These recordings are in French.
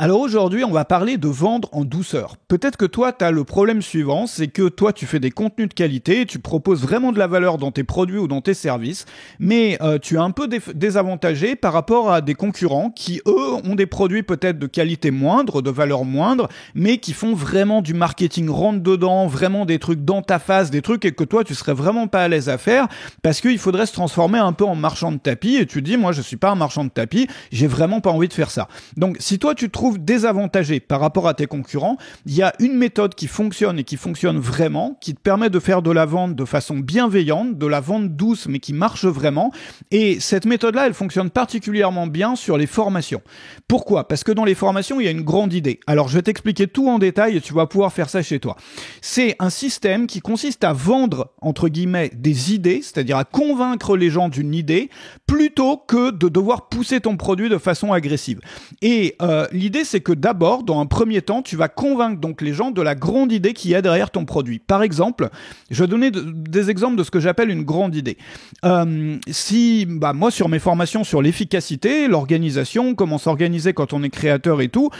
Alors aujourd'hui, on va parler de vendre en douceur. Peut-être que toi, tu as le problème suivant, c'est que toi, tu fais des contenus de qualité, tu proposes vraiment de la valeur dans tes produits ou dans tes services, mais tu es un peu désavantagé par rapport à des concurrents qui, eux, ont des produits peut-être de qualité moindre, de valeur moindre, mais qui font vraiment du marketing rentre-dedans, vraiment des trucs dans ta face, des trucs et que toi, tu serais vraiment pas à l'aise à faire parce qu'il faudrait se transformer un peu en marchand de tapis et tu te dis, moi, je suis pas un marchand de tapis, j'ai vraiment pas envie de faire ça. Donc, si toi, tu te trouves désavantagé par rapport à tes concurrents, il y a une méthode qui fonctionne et qui fonctionne vraiment, qui te permet de faire de la vente de façon bienveillante, de la vente douce mais qui marche vraiment. Et cette méthode-là, elle fonctionne particulièrement bien sur les formations. Pourquoi ? Parce que dans les formations, il y a une grande idée. Alors, je vais t'expliquer tout en détail et tu vas pouvoir faire ça chez toi. C'est un système qui consiste à vendre, entre guillemets, des idées, c'est-à-dire à convaincre les gens d'une idée, plutôt que de devoir pousser ton produit de façon agressive. Et l'idée, c'est que d'abord, dans un premier temps, tu vas convaincre donc les gens de la grande idée qui est derrière ton produit. Par exemple, je vais donner des exemples de ce que j'appelle une grande idée. Moi, sur mes formations sur l'efficacité, l'organisation, comment s'organiser quand on est créateur et tout,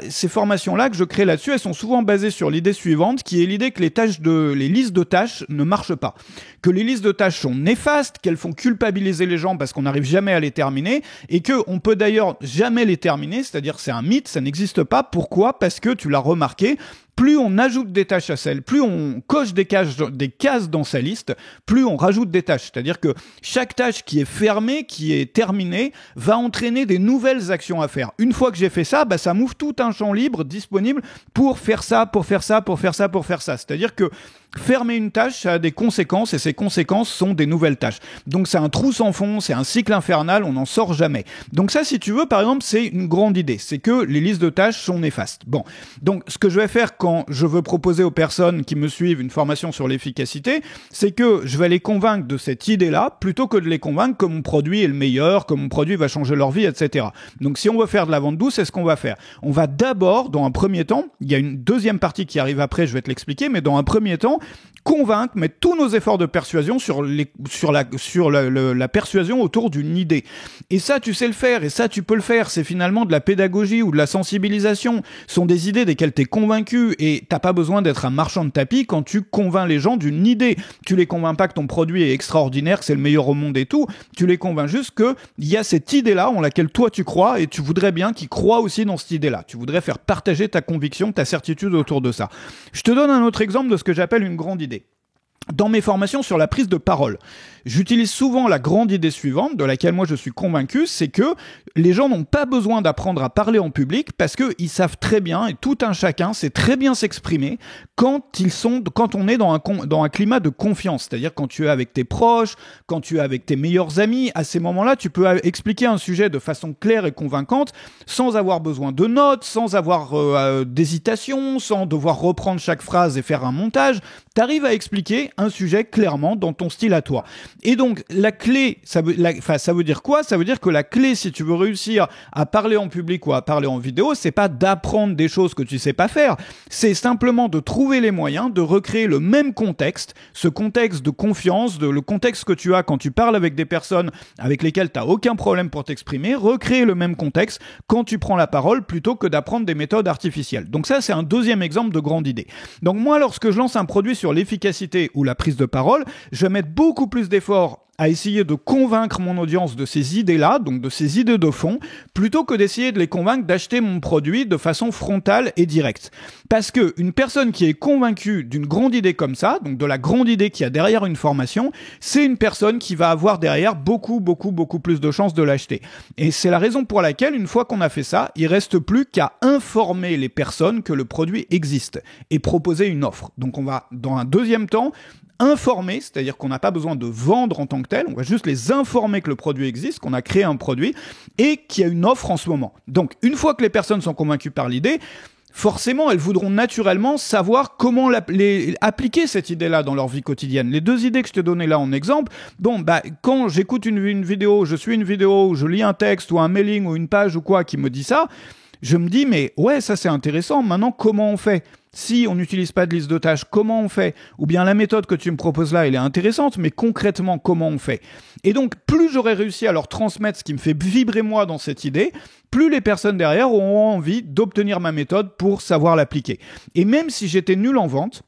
ces formations-là que je crée là-dessus, elles sont souvent basées sur l'idée suivante, qui est l'idée que les listes de tâches ne marchent pas. Que les listes de tâches sont néfastes, qu'elles font culpabiliser les gens parce qu'on n'arrive jamais à les terminer, et qu'on peut d'ailleurs jamais les terminer, c'est-à-dire c'est un mythe, ça n'existe pas. Pourquoi ? Parce que tu l'as remarqué, plus on ajoute des tâches à celle, plus on coche des cases dans sa liste, plus on rajoute des tâches. C'est-à-dire que chaque tâche qui est fermée, qui est terminée, va entraîner des nouvelles actions à faire. Une fois que j'ai fait ça, ça m'ouvre tout un champ libre disponible pour faire ça, pour faire ça, pour faire ça, pour faire ça. C'est-à-dire que fermer une tâche, ça a des conséquences et ces conséquences sont des nouvelles tâches. Donc c'est un trou sans fond, c'est un cycle infernal, on n'en sort jamais. Donc ça, si tu veux, par exemple, c'est une grande idée. C'est que les listes de tâches sont néfastes. Bon, donc ce que je vais faire quand je veux proposer aux personnes qui me suivent une formation sur l'efficacité, c'est que je vais les convaincre de cette idée-là plutôt que de les convaincre que mon produit est le meilleur, que mon produit va changer leur vie, etc. Donc si on veut faire de la vente douce, c'est ce qu'on va faire. On va d'abord, dans un premier temps, il y a une deuxième partie qui arrive après, je vais te l'expliquer, mais dans un premier temps, convaincre, mettre tous nos efforts de persuasion sur la persuasion autour d'une idée. Et ça, tu sais le faire, et ça, tu peux le faire. C'est finalement de la pédagogie ou de la sensibilisation. Ce sont des idées desquelles tu es convaincu, et t'as pas besoin d'être un marchand de tapis quand tu convaincs les gens d'une idée. Tu les convaincs pas que ton produit est extraordinaire, que c'est le meilleur au monde et tout. Tu les convaincs juste qu'il y a cette idée-là en laquelle toi tu crois, et tu voudrais bien qu'ils croient aussi dans cette idée-là. Tu voudrais faire partager ta conviction, ta certitude autour de ça. Je te donne un autre exemple de ce que j'appelle une grande idée. Dans mes formations sur la prise de parole, j'utilise souvent la grande idée suivante, de laquelle moi je suis convaincu, c'est que les gens n'ont pas besoin d'apprendre à parler en public parce qu'ils savent très bien, et tout un chacun sait très bien s'exprimer quand on est dans un climat de confiance. C'est-à-dire quand tu es avec tes proches, quand tu es avec tes meilleurs amis, à ces moments-là, tu peux expliquer un sujet de façon claire et convaincante, sans avoir besoin de notes, sans avoir d'hésitation, sans devoir reprendre chaque phrase et faire un montage. Tu arrives à expliquer un sujet clairement dans ton style à toi. Et donc, la clé, ça veut dire quoi ? Ça veut dire que la clé, si tu veux réussir à parler en public ou à parler en vidéo, c'est pas d'apprendre des choses que tu sais pas faire, c'est simplement de trouver les moyens de recréer le même contexte, ce contexte de confiance, le contexte que tu as quand tu parles avec des personnes avec lesquelles tu n'as aucun problème pour t'exprimer, recréer le même contexte quand tu prends la parole plutôt que d'apprendre des méthodes artificielles. Donc ça, c'est un deuxième exemple de grande idée. Donc moi, lorsque je lance un produit sur l'efficacité ou la prise de parole, je vais mettre beaucoup plus d'efforts à essayer de convaincre mon audience de ces idées-là, donc de ces idées de fond, plutôt que d'essayer de les convaincre d'acheter mon produit de façon frontale et directe. Parce que une personne qui est convaincue d'une grande idée comme ça, donc de la grande idée qu'il y a derrière une formation, c'est une personne qui va avoir derrière beaucoup plus de chances de l'acheter. Et c'est la raison pour laquelle, une fois qu'on a fait ça, il reste plus qu'à informer les personnes que le produit existe et proposer une offre. Donc on va, dans un deuxième temps, informer, c'est-à-dire qu'on n'a pas besoin de vendre en tant que tel, on va juste les informer que le produit existe, qu'on a créé un produit et qu'il y a une offre en ce moment. Donc, une fois que les personnes sont convaincues par l'idée, forcément, elles voudront naturellement savoir comment appliquer cette idée-là dans leur vie quotidienne. Les deux idées que je te donnais là en exemple, quand j'écoute une vidéo, je suis une vidéo, je lis un texte ou un mailing ou une page ou quoi qui me dit ça, je me dis, mais ouais, ça c'est intéressant, maintenant comment on fait ? Si on n'utilise pas de liste de tâches, comment on fait ? Ou bien la méthode que tu me proposes là, elle est intéressante, mais concrètement, comment on fait ? Et donc, plus j'aurai réussi à leur transmettre ce qui me fait vibrer moi dans cette idée, plus les personnes derrière auront envie d'obtenir ma méthode pour savoir l'appliquer. Et même si j'étais nul en vente,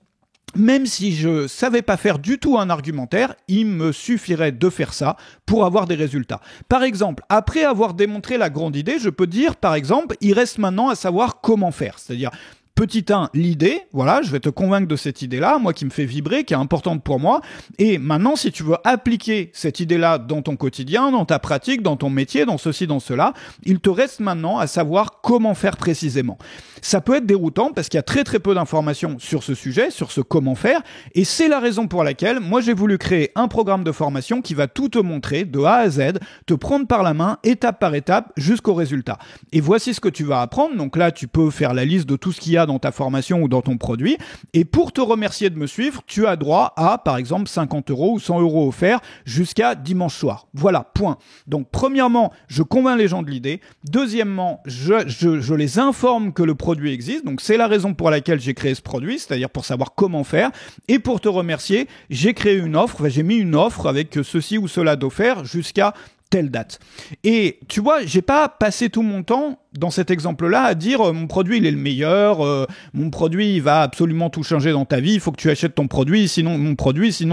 même si je savais pas faire du tout un argumentaire, il me suffirait de faire ça pour avoir des résultats. Par exemple, après avoir démontré la grande idée, je peux dire, par exemple, il reste maintenant à savoir comment faire. C'est-à-dire, petit 1, l'idée, voilà, je vais te convaincre de cette idée-là, moi qui me fait vibrer, qui est importante pour moi. Et maintenant, si tu veux appliquer cette idée-là dans ton quotidien, dans ta pratique, dans ton métier, dans ceci, dans cela, il te reste maintenant à savoir comment faire précisément. Ça peut être déroutant parce qu'il y a très très peu d'informations sur ce sujet, sur ce comment faire, et c'est la raison pour laquelle moi j'ai voulu créer un programme de formation qui va tout te montrer de A à Z, te prendre par la main, étape par étape, jusqu'au résultat. Et voici ce que tu vas apprendre. Donc là, tu peux faire la liste de tout ce qu'il y a dans ta formation ou dans ton produit, et pour te remercier de me suivre, tu as droit à, par exemple, 50 € ou 100 € offerts jusqu'à dimanche soir. Voilà, point. Donc premièrement, je convainc les gens de l'idée. Deuxièmement, je les informe que le produit existe, donc c'est la raison pour laquelle j'ai créé ce produit, c'est-à-dire pour savoir comment faire. Et pour te remercier, j'ai créé une offre, j'ai mis une offre avec ceci ou cela d'offert jusqu'à telle date. Et tu vois, j'ai pas passé tout mon temps dans cet exemple-là à dire mon produit il est le meilleur, mon produit il va absolument tout changer dans ta vie, il faut que tu achètes ton produit, sinon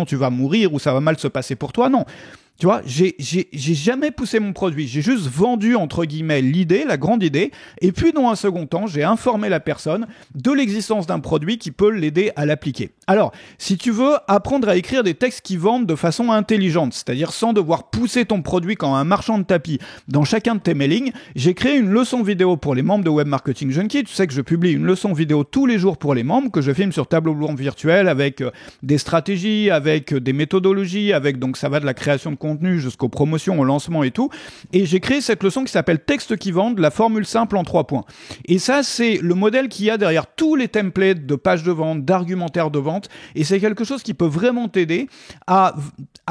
tu vas mourir ou ça va mal se passer pour toi. Non. Tu vois, j'ai jamais poussé mon produit. J'ai juste vendu, entre guillemets, l'idée, la grande idée. Et puis, dans un second temps, j'ai informé la personne de l'existence d'un produit qui peut l'aider à l'appliquer. Alors, si tu veux apprendre à écrire des textes qui vendent de façon intelligente, c'est-à-dire sans devoir pousser ton produit comme un marchand de tapis dans chacun de tes mailings, j'ai créé une leçon vidéo pour les membres de Web Marketing Junkie. Tu sais que je publie une leçon vidéo tous les jours pour les membres que je filme sur tableau blanc virtuel avec des stratégies, avec des méthodologies, avec donc ça va de la création de contenu jusqu'aux promotions, au lancement et tout. Et j'ai créé cette leçon qui s'appelle Textes qui vendent, la formule simple en 3 points. Et ça, c'est le modèle qu'il y a derrière tous les templates de pages de vente, d'argumentaires de vente. Et c'est quelque chose qui peut vraiment t'aider à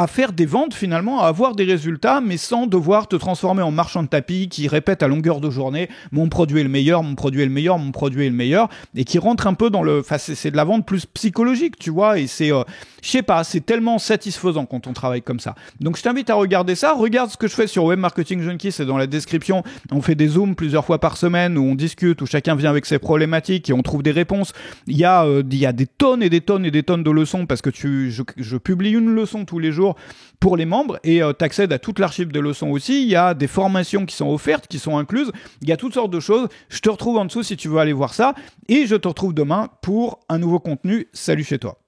faire des ventes finalement, à avoir des résultats, mais sans devoir te transformer en marchand de tapis qui répète à longueur de journée « mon produit est le meilleur, mon produit est le meilleur, mon produit est le meilleur » et qui rentre un peu dans le... Enfin, c'est de la vente plus psychologique, tu vois, et c'est... je sais pas, c'est tellement satisfaisant quand on travaille comme ça. Donc je t'invite à regarder ça, regarde ce que je fais sur Web Marketing Junkie, c'est dans la description. On fait des zooms plusieurs fois par semaine où on discute, où chacun vient avec ses problématiques et on trouve des réponses. Il y a des tonnes et des tonnes et des tonnes de leçons parce que je publie une leçon tous les jours pour les membres et t'accèdes à toute l'archive de leçons aussi. Il y a des formations qui sont offertes, qui sont incluses. Il y a toutes sortes de choses. Je te retrouve en dessous si tu veux aller voir ça et je te retrouve demain pour un nouveau contenu. Salut chez toi.